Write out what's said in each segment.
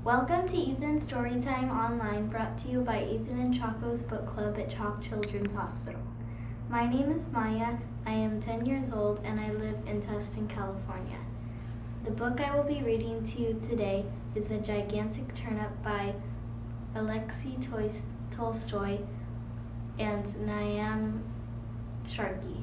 Welcome to Ethan's Storytime Online, brought to you by Ethan and Choco's Book Club at Chalk Children's Hospital. My name is Maya, I am 10 years old, and I live in Tustin, California. The book I will be reading to you today is The Gigantic Turnip by Aleksei Tolstoy and Niamh Sharkey.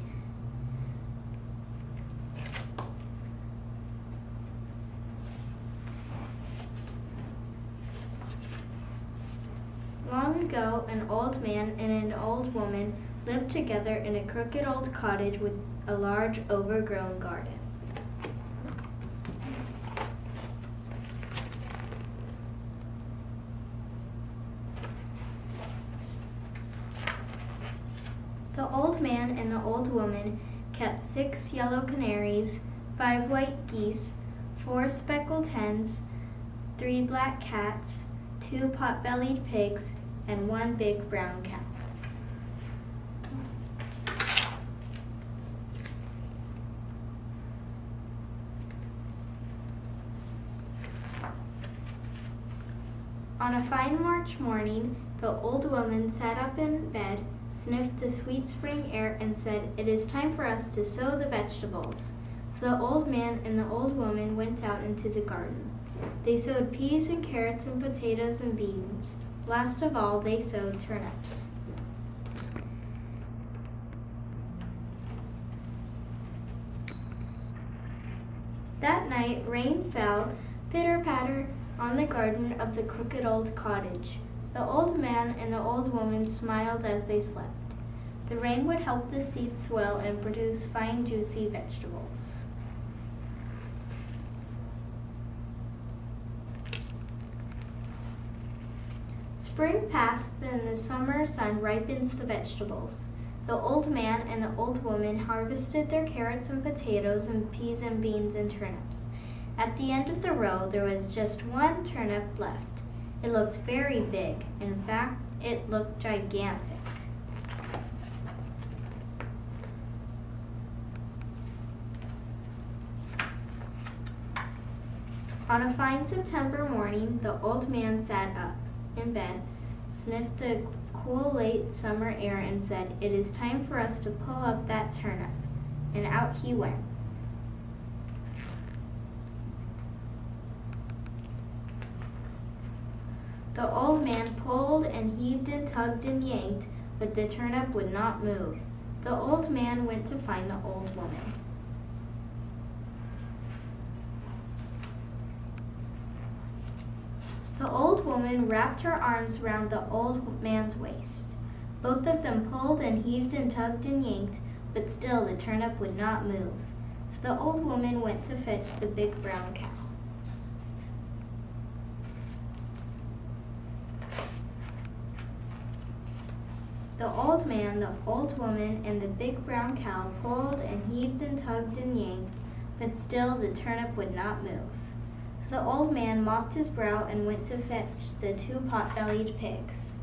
Long ago, an old man and an old woman lived together in a crooked old cottage with a large overgrown garden. The old man and the old woman kept 6 yellow canaries, 5 white geese, 4 speckled hens, 3 black cats, 2 pot-bellied pigs, and 1 big brown cow. On a fine March morning, the old woman sat up in bed, sniffed the sweet spring air, and said, "It is time for us to sow the vegetables." So the old man and the old woman went out into the garden. They sowed peas and carrots and potatoes and beans. Last of all, they sowed turnips. That night, rain fell, pitter-patter, on the garden of the crooked old cottage. The old man and the old woman smiled as they slept. The rain would help the seeds swell and produce fine, juicy vegetables. Spring passed, and the summer sun ripens the vegetables. The old man and the old woman harvested their carrots and potatoes and peas and beans and turnips. At the end of the row, there was just 1 turnip left. It looked very big. In fact, it looked gigantic. On a fine September morning, the old man sat up in bed, sniffed the cool late summer air, and said, "It is time for us to pull up that turnip." And out he went. The old man pulled and heaved and tugged and yanked, but the turnip would not move. The old man went to find the old woman. The old woman wrapped her arms round the old man's waist. Both of them pulled and heaved and tugged and yanked, but still the turnip would not move. So the old woman went to fetch the big brown cow. The old man, the old woman, and the big brown cow pulled and heaved and tugged and yanked, but still the turnip would not move. So the old man mopped his brow and went to fetch the 2 pot-bellied pigs.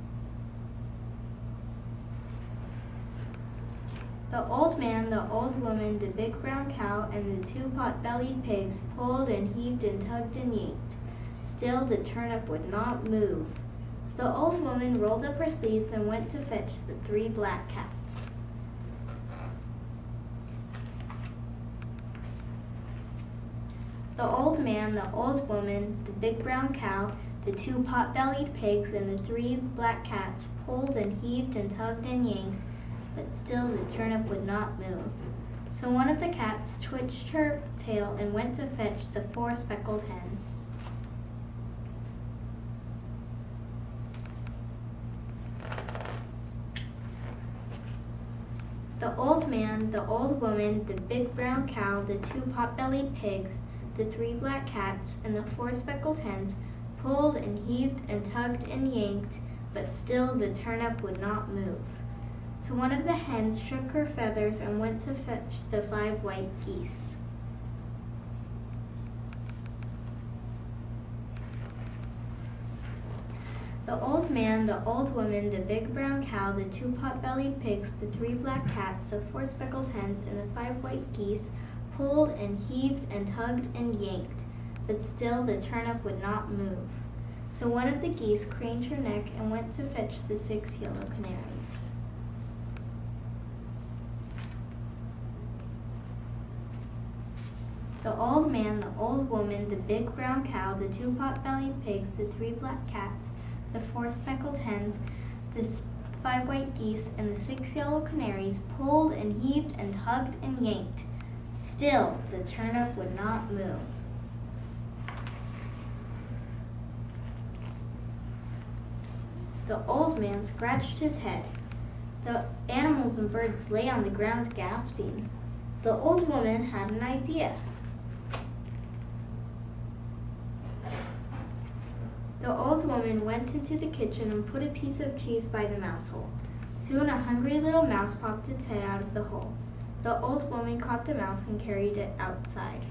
The old man, the old woman, the big brown cow, and the 2 pot-bellied pigs pulled and heaved and tugged and yanked. Still the turnip would not move. So the old woman rolled up her sleeves and went to fetch the 3 black cats. The old man, the old woman, the big brown cow, the 2 pot-bellied pigs, and the 3 black cats pulled and heaved and tugged and yanked, but still the turnip would not move. So one of the cats twitched her tail and went to fetch the 4 speckled hens. The old man, the old woman, the big brown cow, the 2 pot-bellied pigs, the 3 black cats, and the 4 speckled hens pulled and heaved and tugged and yanked, but still the turnip would not move. So one of the hens shook her feathers and went to fetch the 5 white geese. The old man, the old woman, the big brown cow, the 2 pot-bellied pigs, the 3 black cats, the 4 speckled hens, and the 5 white geese pulled and heaved and tugged and yanked, but still the turnip would not move. So one of the geese craned her neck and went to fetch the 6 yellow canaries. The old man, the old woman, the big brown cow, the 2 pot-bellied pigs, the 3 black cats, the 4 speckled hens, the 5 white geese, and the 6 yellow canaries pulled and heaved and tugged and yanked. Still, the turnip would not move. The old man scratched his head. The animals and birds lay on the ground gasping. The old woman had an idea. The old woman went into the kitchen and put a piece of cheese by the mouse hole. Soon a hungry little mouse popped its head out of the hole. The old woman caught the mouse and carried it outside.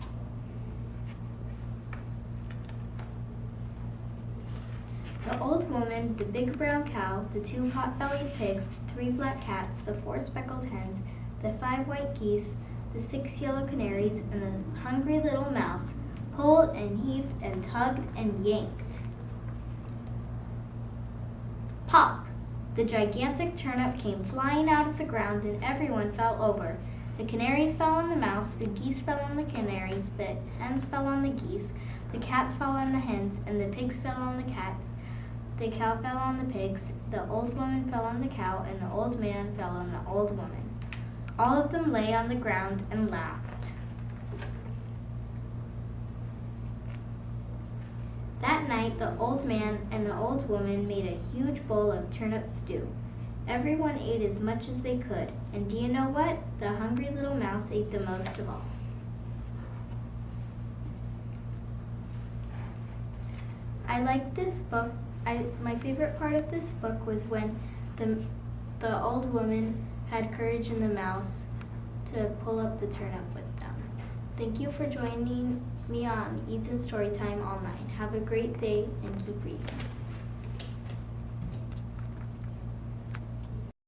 The old woman, the big brown cow, the 2 pot-bellied pigs, the 3 black cats, the 4 speckled hens, the 5 white geese, the 6 yellow canaries, and the hungry little mouse pulled and heaved and tugged and yanked. Pop! The gigantic turnip came flying out of the ground and everyone fell over. The canaries fell on the mouse, the geese fell on the canaries, the hens fell on the geese, the cats fell on the hens, and the pigs fell on the cats. The cow fell on the pigs, the old woman fell on the cow, and the old man fell on the old woman. All of them lay on the ground and laughed. That night, the old man and the old woman made a huge bowl of turnip stew. Everyone ate as much as they could, and do you know what? The hungry little mouse ate the most of all. I liked this book. My favorite part of this book was when the old woman had courage in the mouse to pull up the turnip with them. Thank you for joining me on Ethan's Storytime Online. Have a great day and keep reading.